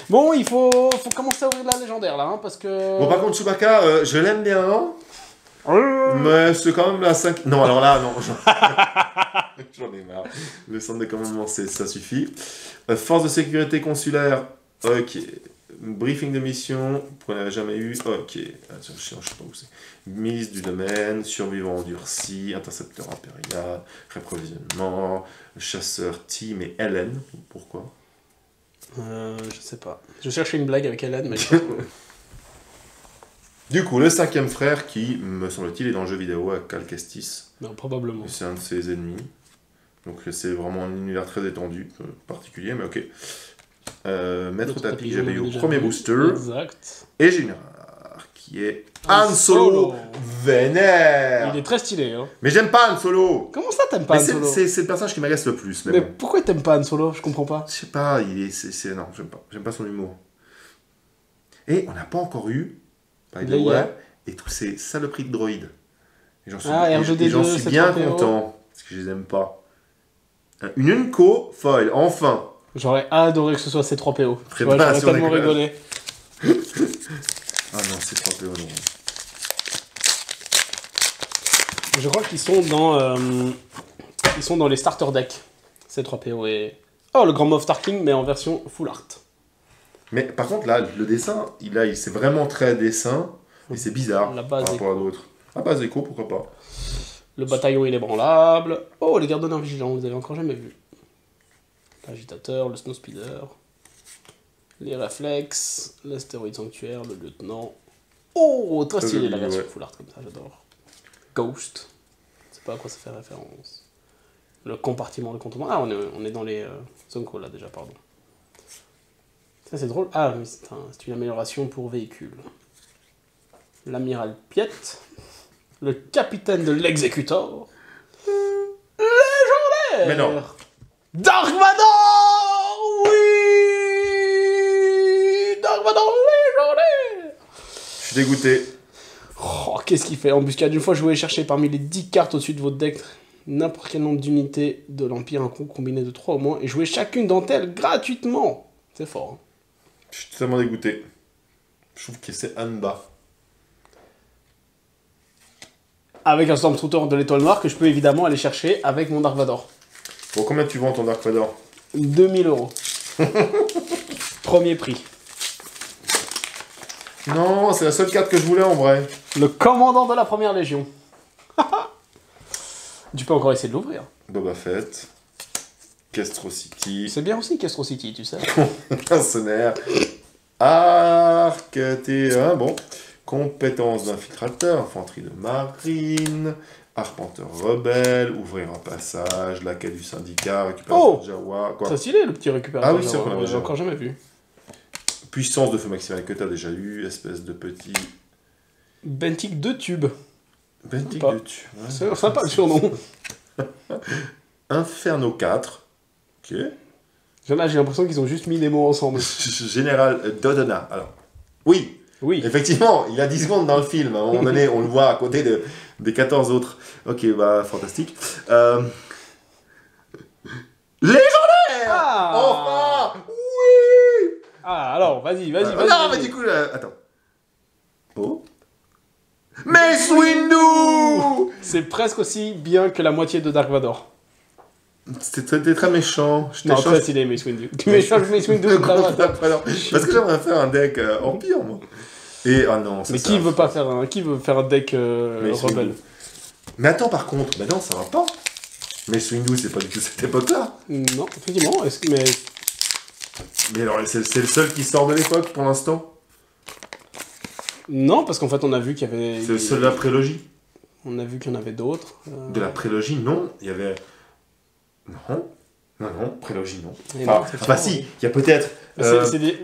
Bon, il faut commencer à ouvrir la légendaire là, hein, parce que... Bon, par contre, Chewbacca, je l'aime bien, hein, mais c'est quand même la 5... Non, alors là, non. J'en ai marre. Le centre de commandement, ça suffit. Force de sécurité consulaire, ok. Briefing de mission, qu'on n'avait jamais eu, ok. Attends, je sais pas où c'est. Milice du domaine, survivant endurci, intercepteur impérial, réapprovisionnement, chasseur team et Hélène. Pourquoi? Je sais pas. Je cherchais une blague avec Hélène, mais... Du coup, le 5e frère qui, me semble-t-il, est dans le jeu vidéo avec Cal Kestis. non, probablement. C'est un de ses ennemis. Donc c'est vraiment un univers très étendu, particulier, mais ok. Maître Tapis, j'avais eu au premier booster. Exact. Et j'ai une rare, qui est Han Solo Vénère. Il est très stylé, hein. Mais j'aime pas Han Solo. Comment ça, t'aimes pas Han Solo? C'est le personnage qui m'agace le plus. Mais Mais bon. pourquoi t'aimes pas Han Solo? Je comprends pas. Je sais pas, non, j'aime pas. J'aime pas son humour. Et on n'a pas encore eu, by the Leia. way, et tous ces saloperies de droïdes. Et j'en suis, R2D2, et j'en suis bien C3PO. content, parce que je les aime pas. Une Unco foil, enfin. J'aurais adoré que ce soit C3PO. Tu vois, j'aurais Préparation tellement d'éclairage. rigolé. Ah non, c'est 3PO, non. Je crois qu'ils sont dans... ils sont dans les starter decks. C3PO et... Oh, le Grand Moff Tarkin, mais en version full art. Mais par contre, là, le dessin, c'est vraiment très dessin, et c'est bizarre La par base rapport à d'autres. Ah, base écho, pourquoi pas. Le bataillon, il est branlable. Oh, les gardes d'honneur vigilants, vous avez encore jamais vu. L'agitateur, le snowspeeder. Les réflexes, l'astéroïde sanctuaire, le lieutenant. Oh, très Très stylé joli, la version ouais. full art comme ça, j'adore. Ghost. Je sais pas à quoi ça fait référence. Le compartiment, le contournement. Ah, on est dans les Zonko là déjà, pardon. Ça c'est drôle. Ah, oui, c'est une amélioration pour véhicule. L'amiral Piet. Le capitaine de l'exécutor. Légendaire. Mais non. Dark Vador. Oui. Dark Vador légendaire. Je suis dégoûté. Oh, qu'est-ce qu'il fait? Embuscade. Une fois, je voulais chercher parmi les 10 cartes au-dessus de votre deck n'importe quel nombre d'unités de l'Empire, un coup combiné de 3 au moins, et jouer chacune d'entre elles gratuitement. C'est fort. Hein. Je suis totalement dégoûté. Je trouve que c'est Anba. Avec un Stormtrooper de l'étoile noire que je peux évidemment aller chercher avec mon Dark Vador. Bon, combien tu vends ton Dark Vador? 2000 €. premier prix. Non, c'est la seule carte que je voulais en vrai. Le commandant de la première légion. Tu peux encore essayer de l'ouvrir. Boba Fett. Castro City. C'est bien aussi Castro City, tu sais. Mercenaire. Arc T1, bon. Compétences d'infiltrateur, infanterie de marine, arpenteur rebelle, ouvrir un passage, la quête du syndicat, récupération de Jawa, quoi. C'est stylé le petit récupérateur. Ah oui, c'est vrai qu'on avait j'ai encore jamais vu. Puissance de feu maximale que t'as déjà eu, espèce de petit... Bentic 2 tubes. Bentic Sympa. de tu. Ouais. C'est sympa le surnom. Inferno 4. Ok. Là, j'ai l'impression qu'ils ont juste mis les mots ensemble. Général Dodona. Alors, oui, Oui. effectivement, il a 10 secondes dans le film. À un moment donné, on le voit à côté des 14 autres. Ok, bah, fantastique. Légendaire. Ah Enfin. Oui. Ah, alors, vas-y. Non, vas-y. mais du coup, attends. Oh. Mace Windu. C'est presque aussi bien que la moitié de Dark Vador. C'était très méchant. Je Non, t'échange- très stylé, Mace Windu. Tu m'échanges Mace Windu de Dark Vador. Parce que j'aimerais faire un deck Empire, moi. Et, oh non, ça, Mais ça qui va. veut pas faire un... Qui veut faire un deck Mace rebelle? Windu. Mais attends, par contre, bah non, ça va pas. Mace Windu, c'est pas du tout cette époque-là. Non, effectivement. Mais Mais alors, c'est le seul qui sort de l'époque pour l'instant. non, parce qu'en fait, on a vu qu'il y avait... C'est le seul de la prélogie. On a vu qu'il y en avait d'autres. De la prélogie, non. Il y avait... Non, prélogie, non. Et Enfin, non, c'est enfin sûr, si, oui. il y a peut-être... C'est des...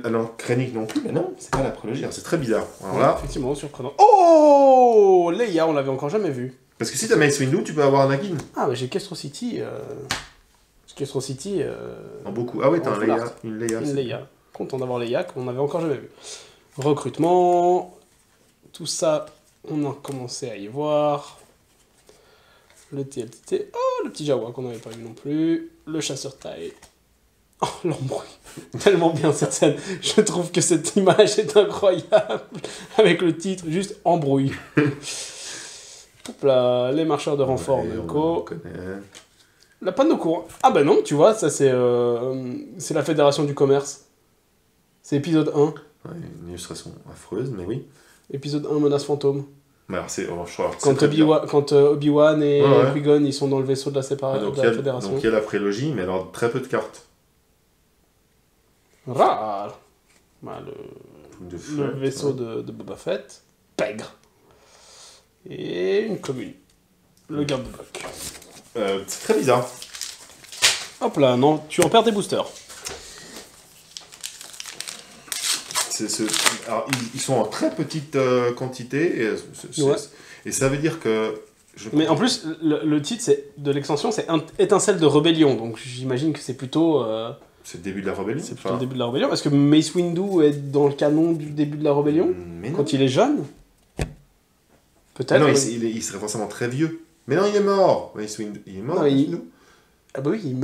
non, Krennic non plus, mais non, c'est pas la prélogie, alors c'est très bizarre. Alors là, Effectivement, surprenant. Oh Leia, on l'avait encore jamais vu. parce que si t'as Mace Windu, tu peux avoir Anakin. Ah, mais j'ai Castro City. Castro City. En beaucoup. Ah oui, t'as En un full Leia. art. Une Leia. Une c'est- Leia. Content d'avoir Leia qu'on n'avait encore jamais vu. Recrutement. Tout ça, on a commencé à y voir. Le TLT. Oh, le petit Jawa qu'on n'avait pas vu non plus. Le chasseur taille. Oh, l'embrouille. Tellement bien cette scène. Je trouve que cette image est incroyable. Avec le titre, juste embrouille. Hop là, les marcheurs de renfort Ouais, de on Co. connaît. La panne de courant. Ah bah non, tu vois, ça c'est la Fédération du Commerce. C'est épisode 1. Ouais, une illustration affreuse, mais oui. Épisode 1, menace fantôme. Mais alors, c'est, je crois que c'est Quand très bien. Obi-Wan et Ouais, ouais. Qui-Gon, ils sont dans le vaisseau de la, Donc, de il y la a, Fédération. donc il y a la prélogie, mais alors très peu de cartes. Rare. Bah, De le flotte, vaisseau ouais. de Boba Fett. Pègre. Et une commune. Le garde de bloc. C'est très bizarre. Hop là, non, tu en perds tes boosters. Alors, ils sont en très petite quantité, et, Ouais. et ça veut dire que... Mais en plus, le titre de l'extension, c'est Étincelle de rébellion. Donc j'imagine que c'est plutôt... C'est le début de la rébellion. C'est plutôt le début de la rébellion. Est-ce que Mace Windu est dans le canon du début de la rébellion Mais non. quand il est jeune? Peut-être. Non, mais- il serait forcément très vieux. Mais non, il est mort. Mace Windu. Il est mort, Non, Mace il- Windu Ah bah oui, il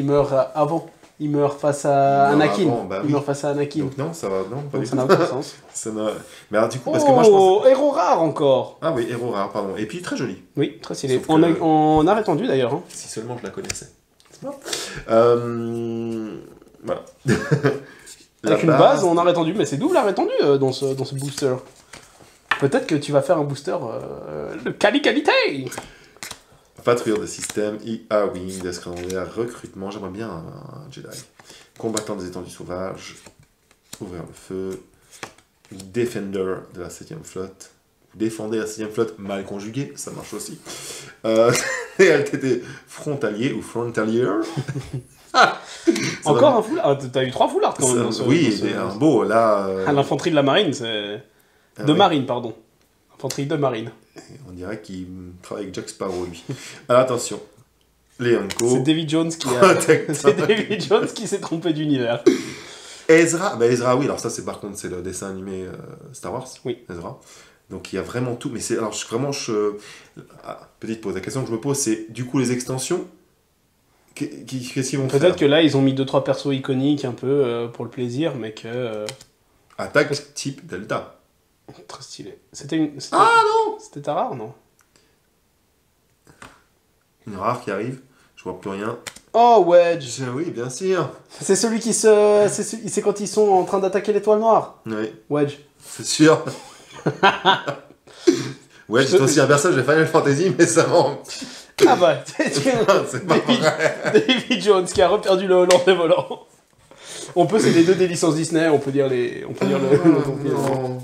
meurt avant. Il meurt face à Il meurt Anakin. avant, bah Il oui. meurt face à Anakin. Donc non, ça va, non, pas Donc du ça tout. n'a aucun sens. Ça n'a- Mais alors du coup, parce que moi je pense... Oh, héros rare encore. Ah oui, héros rare, pardon. Et puis très joli. Oui, très stylé. Sauf En, que- en arrêt tendu d'ailleurs. Hein. Si seulement je la connaissais. Voilà. Avec une base en arrêt tendu, mais c'est double arrêt tendu dans ce booster. Peut-être que tu vas faire un booster de qualité. Patrouilleur de système, IA Wing, d'escalader, recrutement, j'aimerais bien un Jedi. Combattant des étendues sauvages, ouvrir le feu, Defender de la 7ème flotte. Vous défendez la 7ème flotte, mal conjugué, ça marche aussi. Et LTT frontalier ou frontalier. Encore un full. Ah, t'as eu 3 foulards quand même. Oui, et un beau, là... Ah, l'infanterie de la marine, c'est... De oui. marine, pardon. Infanterie de marine. On dirait qu'il travaille avec Jack Sparrow, lui. Alors attention, Leonco. C'est David Jones qui a... Protecteur. c'est David Jones qui s'est trompé d'univers. Ezra, oui, alors ça c'est par contre c'est le dessin animé Star Wars. Oui. Ezra. Donc il y a vraiment tout, mais c'est alors petite pause. La question que je me pose c'est du coup les extensions, qu'est-ce qu'ils vont faire? Peut-être que là, ils ont mis 2-3 persos iconiques un peu pour le plaisir, mais que... Attaque type Delta. Très stylé. C'était Ah non. C'était ta rare, non? Une rare qui arrive, je vois plus rien. Oh, Wedge. Oui, bien sûr. C'est celui qui se... C'est quand ils sont en train d'attaquer l'étoile noire. Oui, Wedge. c'est sûr. Ouais, c'est aussi un personnage de Final Fantasy, mais ça m'en... Ah bah, C'est pas vrai. David Jones qui a reperdu le Hollande des volants. On peut, c'est les deux des licences Disney, on peut dire les... On peut dire le... Non.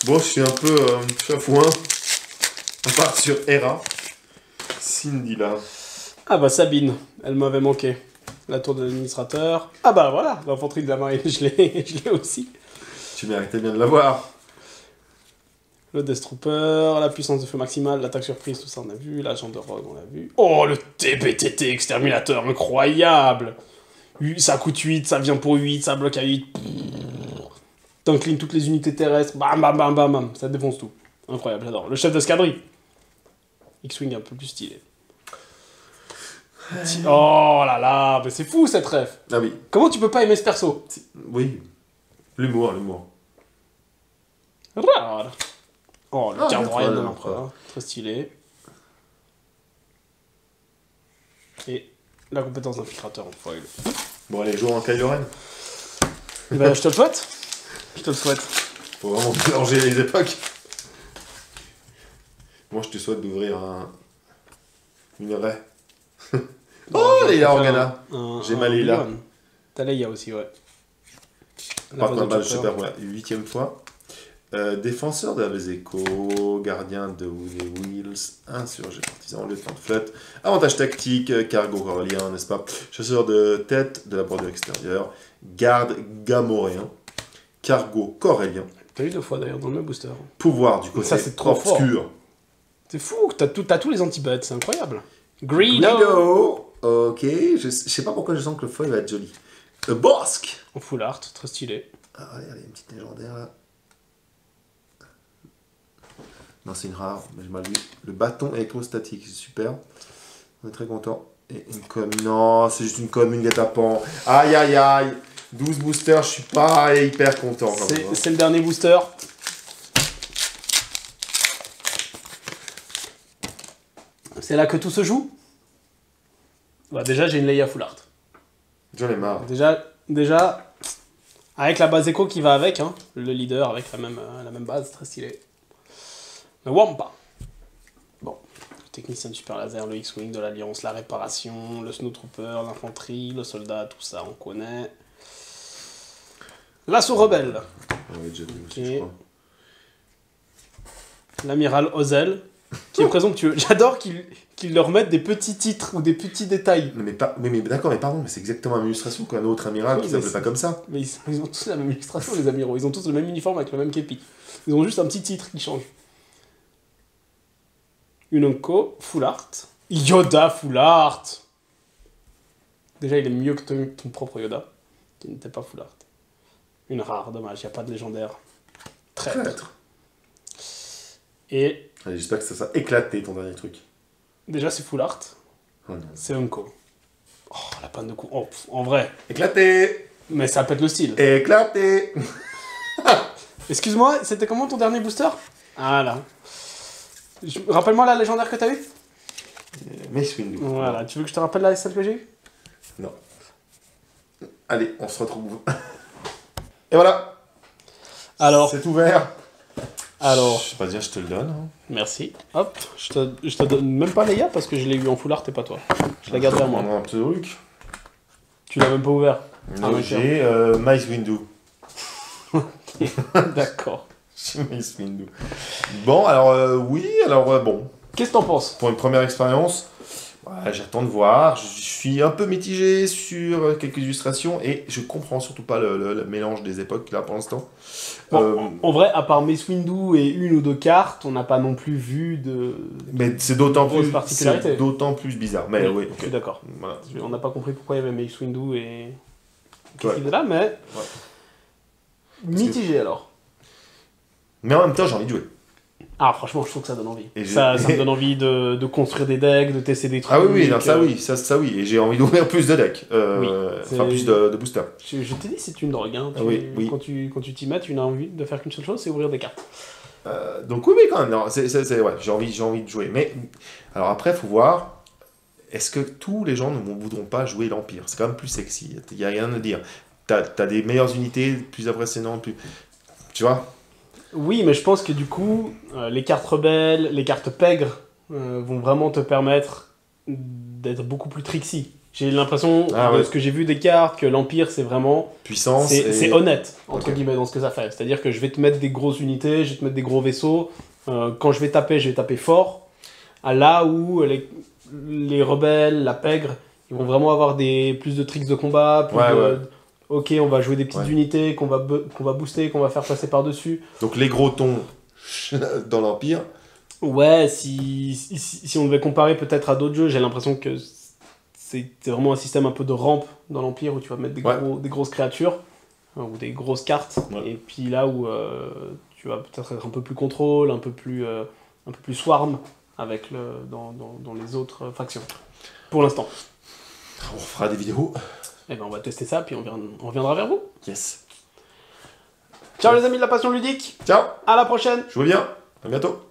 Bon, je suis un peu chafouin. On part sur Hera. Cindy, là. Ah bah, Sabine, elle m'avait manqué. La tour de l'administrateur. Ah bah voilà, l'infanterie de la marine, je l'ai aussi. Tu méritais bien de l'avoir. Le Death Trooper, la puissance de feu maximale, l'attaque surprise, tout ça on a vu. L'agent de Rogue, on l'a vu. Oh, le TBTT exterminateur, incroyable. Ça coûte 8, ça vient pour 8, ça bloque à 8. T'inclines toutes les unités terrestres, bam bam bam bam bam, ça défonce tout. Incroyable, j'adore. Le chef d'escadrille. X-Wing un peu plus stylé. Oh là là, mais c'est fou cette ref. Ah oui. Comment tu peux pas aimer ce perso? Oui. L'humour. Rare. Oh, le garde royal de ouais, l'empereur, très stylé. Et la compétence d'infiltrateur en foil. Bon, allez, jouons en Kylo Ren. Bah, je te le souhaite. Je te le souhaite. Faut vraiment mélanger les époques. Moi, je te souhaite d'ouvrir une raie. Oh, Leia Organa. J'ai mal Leia. T'as Leia aussi, ouais. Par contre, bah, super, voilà, 8ème fois. Défenseur de la Bezeco, gardien de Woody Wheels, insurgé partisan, lieutenant de flotte, avantage tactique, cargo corélien, n'est-ce pas? Chasseur de tête de la bordure extérieure, garde gamoréen, cargo corélien. T'as eu 2 fois d'ailleurs dans le même booster. Pouvoir du côté ça, c'est trop obscur. C'est fou, t'as tous les anti-buts, c'est incroyable. Greedo. Greedo. Ok, je sais pas pourquoi je sens que le foil va être joli. Bosque. En full art, très stylé. Ah, regardez, une petite légendaire là. Non, c'est une rare, mais je m'en vu. Le bâton électrostatique, c'est super. On est très content. Et une commune. Non, c'est juste une commune guet-apens. Aïe aïe aïe. 12 boosters, je suis pas hyper content. C'est le dernier booster. C'est là que tout se joue. Bah déjà, j'ai une Leia full art. J'en ai marre. Déjà, avec la base écho qui va avec, hein, le leader avec la même base, très stylé. Le Wampa. Bon, le technicien de super laser, le X-Wing de l'Alliance, la réparation, le Snowtrooper, l'infanterie, le soldat, tout ça, on connaît. L'assaut rebelle. Ouais, déjà vu aussi, je crois. L'amiral Ozel, qui est présomptueux. J'adore qu'ils leur mettent des petits titres ou des petits détails. Mais d'accord, mais pardon, mais c'est exactement la même illustration qu'un autre amiral qui s'appelle pas comme ça. Mais ils ont tous la même illustration, les amiraux. Ils ont tous le même uniforme avec le même képi. Ils ont juste un petit titre qui change. Une Unko, full art. Yoda, full art. Déjà, il est mieux que ton propre Yoda, qui n'était pas full art. Une rare, dommage, il n'y a pas de légendaire. Traître. Et Allez, j'espère que ça sera éclaté ton dernier truc. déjà, c'est full art. Oh non. C'est Unko. Oh, la panne de coup. Oh, en vrai. Éclaté. Mais ça pète le style. Éclaté. Excuse-moi, c'était comment ton dernier booster? Ah là. Rappelle-moi la légendaire que t'as eu. Mace Windu. Voilà, tu veux que je te rappelle celle que j'ai eue? Non. Allez, on se retrouve. Et voilà. Alors. C'est ouvert. Alors. Je sais pas dire, je te le donne. Hein. Merci. Hop, je te donne même pas Leia parce que je l'ai eu en full art et pas toi. Je la garde à moi. Un petit truc. Tu l'as même pas ouvert. Non, j'ai Mace Windu. D'accord. J'ai Mace Windu. Bon, alors oui, alors bon. Qu'est-ce que t'en penses? Pour une première expérience, j'attends de voir. Je suis un peu mitigé sur quelques illustrations et je comprends surtout pas le mélange des époques là pour l'instant. Bon, en vrai, à part Mace Windu et une ou deux cartes, on n'a pas non plus vu de. Mais c'est d'autant plus bizarre. Mais oui, je suis d'accord. Voilà. On n'a pas compris pourquoi il y avait Mace Windu et. Qu'est-ce Ouais. qu'il est là, mais. Ouais. Mitigé alors. Mais en même temps, j'ai envie de jouer. Ah, franchement, je trouve que ça donne envie. Et Ça me donne envie de construire des decks, de tester des trucs. Ah oui, non, ça oui, ça oui. Et j'ai envie d'ouvrir plus de decks. Oui, Enfin, plus de boosters. Je t'ai dit, c'est une drogue. Hein. Oui. Quand tu t'y mets, tu n'as envie de faire qu'une seule chose, c'est ouvrir des cartes. Donc oui, quand même. Non, ouais, j'ai envie de jouer. Mais alors après, faut voir. est-ce que tous les gens ne voudront pas jouer l'Empire? C'est quand même plus sexy, il n'y a rien à dire. T'as des meilleures unités, plus impressionnantes, plus... Tu vois? Oui, mais je pense que du coup, les cartes rebelles, les cartes pègres vont vraiment te permettre d'être beaucoup plus tricksy. J'ai l'impression, de ce que j'ai vu des cartes, que l'Empire, c'est vraiment... Puissance c'est honnête, entre Ok. guillemets, dans ce que ça fait. C'est-à-dire que je vais te mettre des grosses unités, je vais te mettre des gros vaisseaux. Quand je vais taper fort. À là où les rebelles, la pègre, ils vont vraiment avoir plus de tricks de combat, Ok, on va jouer des petites unités qu'on va booster, qu'on va faire passer par-dessus. Donc les gros tons dans l'Empire. Ouais, si on devait comparer peut-être à d'autres jeux, j'ai l'impression que c'est vraiment un système un peu de rampe dans l'Empire où tu vas mettre des grosses créatures ou des grosses cartes. Ouais. Et puis là où tu vas peut-être être un peu plus contrôle, un peu plus swarm avec dans les autres factions. Pour l'instant. On fera des vidéos. Et ben on va tester ça, puis on reviendra vers vous. Yes. Ciao les amis de la passion ludique, Ciao. à la prochaine. Je vous bien. À bientôt.